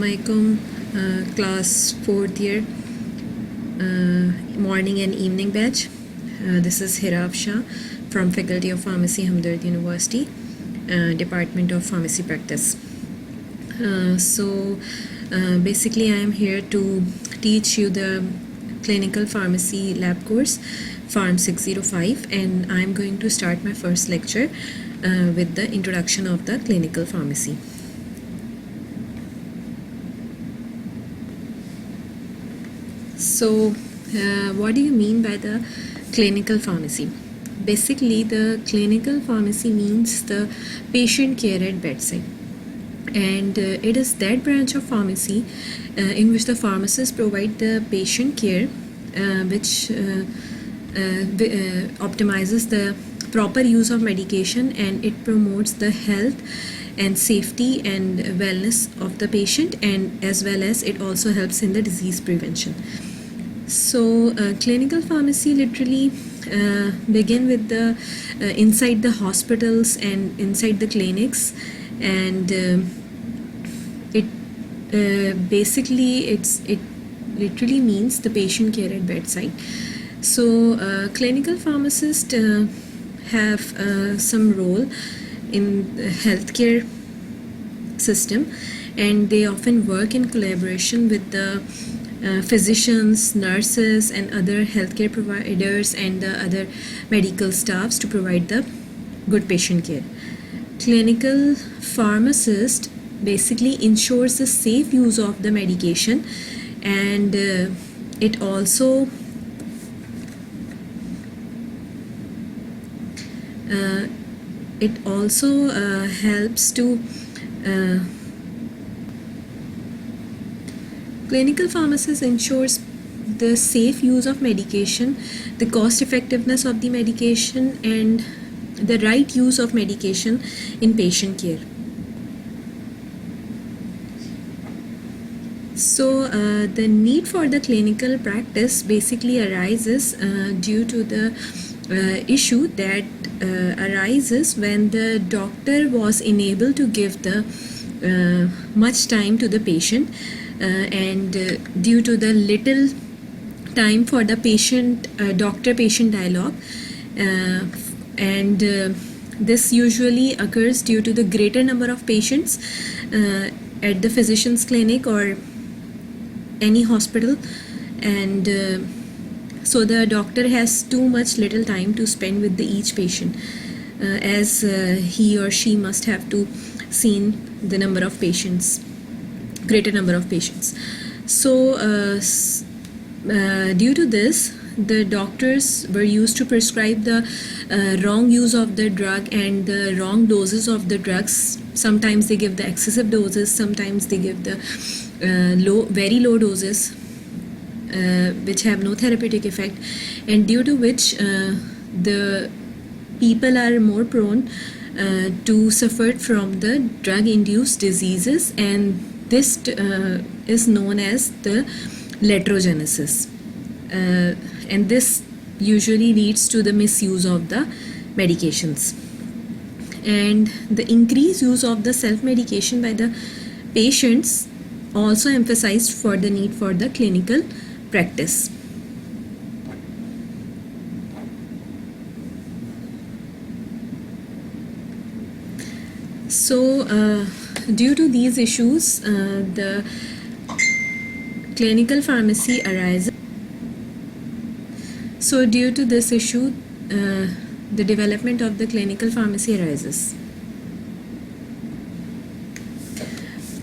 Assalamualaikum, class 4th year, morning and evening batch. This is Hira Afsha from Faculty of Pharmacy, Hamdard University, Department of Pharmacy Practice. Basically I am here to teach you the clinical pharmacy lab course Pharm-605, and I am going to start my first lecture with the introduction of the clinical pharmacy. So what do you mean by the clinical pharmacy? Basically, the clinical pharmacy means the patient care at bedside, and it is that branch of pharmacy in which the pharmacist provide the patient care which optimizes the proper use of medication, and it promotes the health and safety and wellness of the patient, and as well as it also helps in the disease prevention. So clinical pharmacy literally begin with the inside the hospitals and inside the clinics, and it literally means the patient care at bedside. So clinical pharmacists have some role in the healthcare system, and they often work in collaboration with the physicians, nurses, and other healthcare providers and the other medical staffs to provide the good patient care. Clinical pharmacist basically ensures the safe use of the medication, and it also helps to clinical pharmacist ensures the safe use of medication, the cost effectiveness of the medication, and the right use of medication in patient care. So the need for the clinical practice basically arises due to the issue that arises when the doctor was unable to give the much time to the patient, and due to the little time for the patient doctor-patient dialogue, and this usually occurs due to the greater number of patients at the physician's clinic or any hospital, and so the doctor has too much little time to spend with each patient, as he or she must have to seen the number of patients, greater number of patients. So due to this, the doctors were used to prescribe the wrong use of the drug and the wrong doses of the drugs. Sometimes they give the excessive doses, sometimes they give the very low doses which have no therapeutic effect, and due to which the people are more prone to suffer from the drug-induced diseases, and this is known as the laterogenesis, and this usually leads to the misuse of the medications, and the increased use of the self-medication by the patients also emphasized for the need for the clinical practice. So due to these issues, the clinical pharmacy arises. So due to this issue, the development of the clinical pharmacy arises.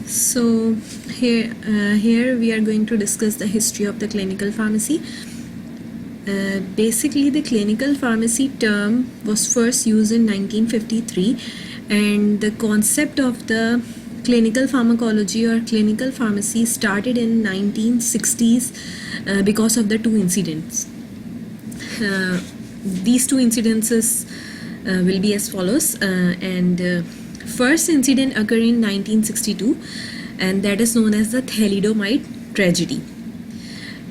So here we are going to discuss the history of the clinical pharmacy. Basically, the clinical pharmacy term was first used in 1953, and the concept of the clinical pharmacology or clinical pharmacy started in 1960s because of the two incidents. These two incidences will be as follows, and first incident occurred in 1962, and that is known as the thalidomide tragedy,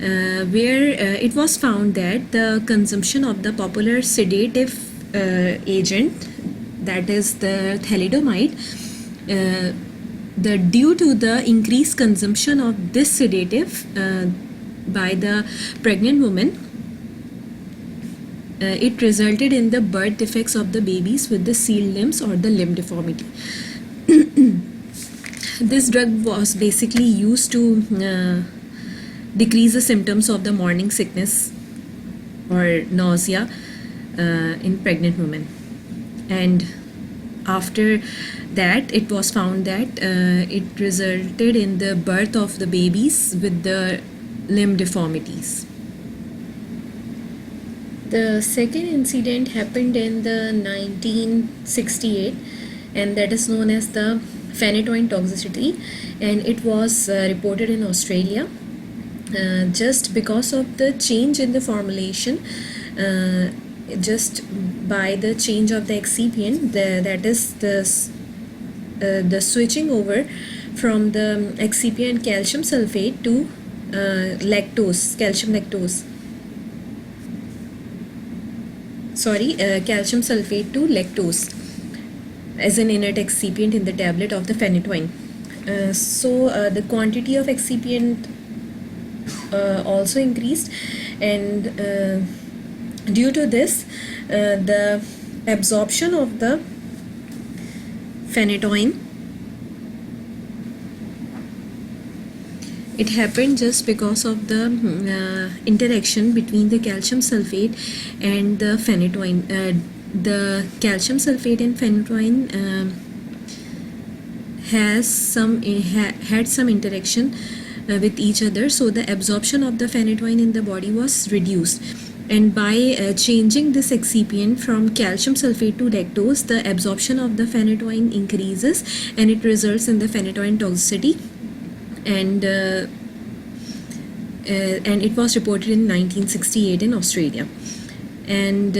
where it was found that the consumption of the popular sedative agent, that is the thalidomide, due to the increased consumption of this sedative by the pregnant woman, it resulted in the birth defects of the babies with the sealed limbs or the limb deformity. This drug was basically used to decrease the symptoms of the morning sickness or nausea in pregnant women. And after that, it was found that it resulted in the birth of the babies with the limb deformities. The second incident happened in the 1968, and that is known as the Phenytoin toxicity, and it was reported in Australia just because of the change in the formulation, just by the change of the excipient, that is the switching over from the excipient calcium sulfate to calcium sulfate to lactose as an inert excipient in the tablet of the phenytoin. So the quantity of excipient also increased, and due to this, the absorption of the phenytoin, it happened just because of the interaction between the calcium sulfate and the phenytoin. The calcium sulfate and phenytoin had some interaction with each other, so the absorption of the phenytoin in the body was reduced. And by changing this excipient from calcium sulfate to lactose, the absorption of the phenytoin increases, and it results in the phenytoin toxicity. And it was reported in 1968 in Australia. And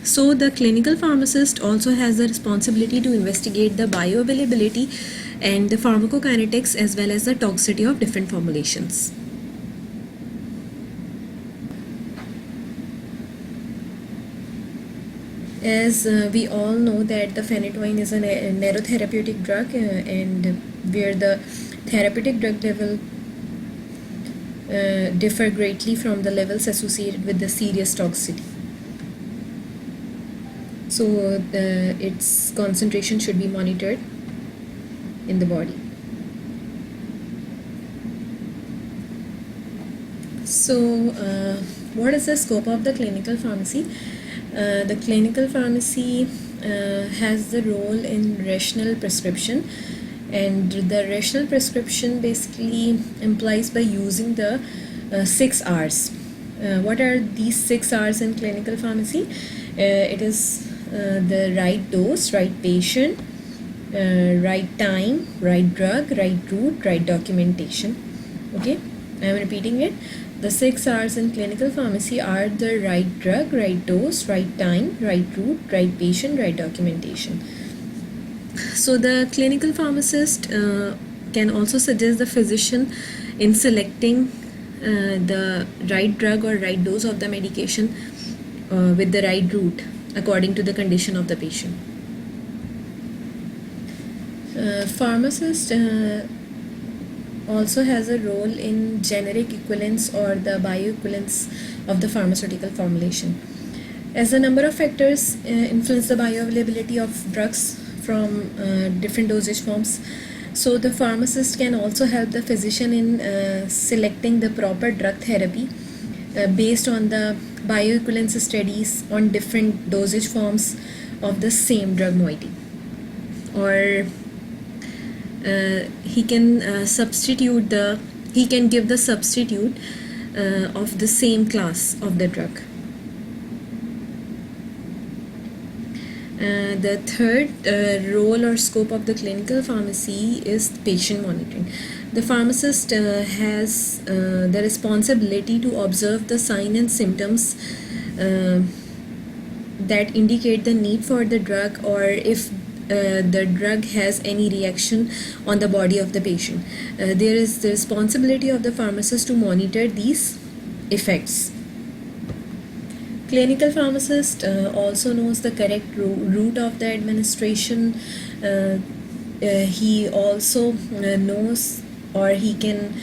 so the clinical pharmacist also has the responsibility to investigate the bioavailability and the pharmacokinetics as well as the toxicity of different formulations. As we all know that the phenytoin is a narrow therapeutic drug, and where the therapeutic drug level differ greatly from the levels associated with the serious toxicity. So its concentration should be monitored in the body. So what is the scope of the clinical pharmacy? The clinical pharmacy has the role in rational prescription, and the rational prescription basically implies by using the 6 R's. What are these 6 R's in clinical pharmacy? It is the right dose, right patient, right time, right drug, right route, right documentation. Okay, I am repeating it. The 6 R's in clinical pharmacy are the right drug, right dose, right time, right route, right patient, right documentation. So the clinical pharmacist can also suggest the physician in selecting the right drug or right dose of the medication with the right route according to the condition of the patient. Pharmacist also has a role in generic equivalence or the bioequivalence of the pharmaceutical formulation. As the number of factors influence the bioavailability of drugs from different dosage forms, so the pharmacist can also help the physician in selecting the proper drug therapy based on the bioequivalence studies on different dosage forms of the same drug moiety. Or he can give the substitute of the same class of the drug. The third role or scope of the clinical pharmacy is patient monitoring. The pharmacist has the responsibility to observe the signs and symptoms that indicate the need for the drug, or if the drug has any reaction on the body of the patient. There is the responsibility of the pharmacist to monitor these effects. Clinical pharmacist also knows the correct route of the administration he also knows, or he can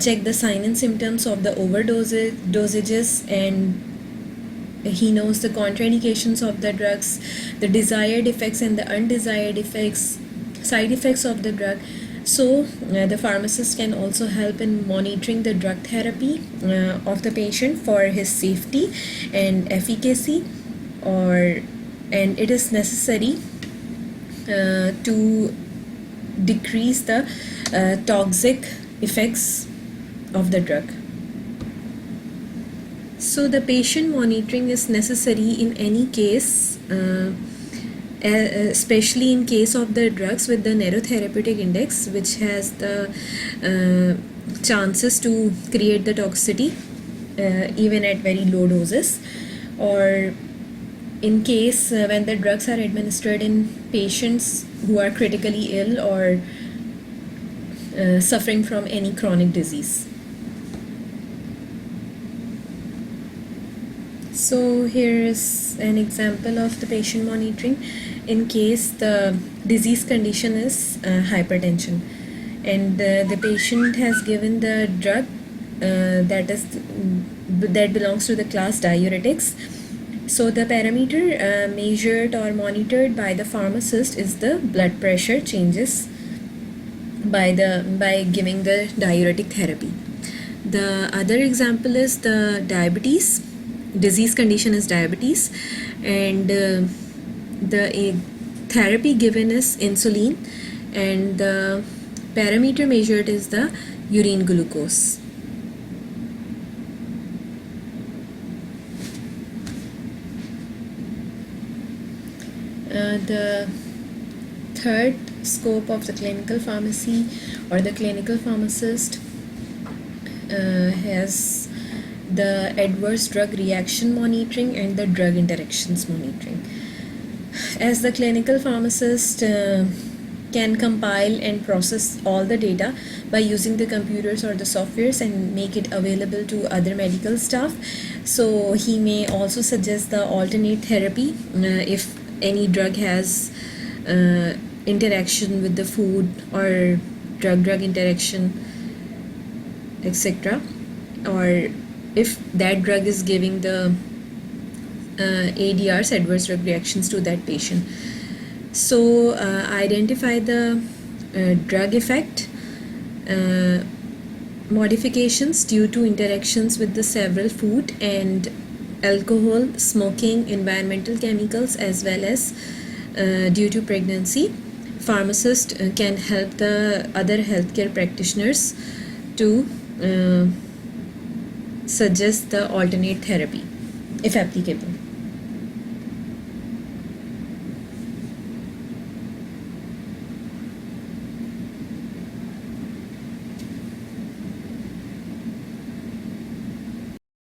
check the sign and symptoms of the dosages, and he knows the contraindications of the drugs, the desired effects and the undesired effects, side effects of the drug. So the pharmacist can also help in monitoring the drug therapy of the patient for his safety and efficacy, and it is necessary to decrease the toxic effects of the drug. So the patient monitoring is necessary in any case, especially in case of the drugs with the narrow therapeutic index, which has the chances to create the toxicity even at very low doses, or in case when the drugs are administered in patients who are critically ill or suffering from any chronic disease. So here is an example of the patient monitoring in case the disease condition is hypertension, and the patient has given the drug that belongs to the class diuretics. So the parameter measured or monitored by the pharmacist is the blood pressure changes by giving the diuretic therapy. The other example is the diabetes. Disease condition is diabetes, and the therapy given is insulin, and the parameter measured is the urine glucose. The third scope of the clinical pharmacy or the clinical pharmacist has the adverse drug reaction monitoring and the drug interactions monitoring. As the clinical pharmacist can compile and process all the data by using the computers or the softwares and make it available to other medical staff, so he may also suggest the alternate therapy if any drug has interaction with the food or drug-drug interaction, etc., or if that drug is giving the ADRs, adverse drug reactions, to that patient. So identify the drug effect, modifications due to interactions with the several food and alcohol, smoking, environmental chemicals, as well as due to pregnancy. Pharmacist can help the other healthcare practitioners to suggest the alternate therapy if applicable.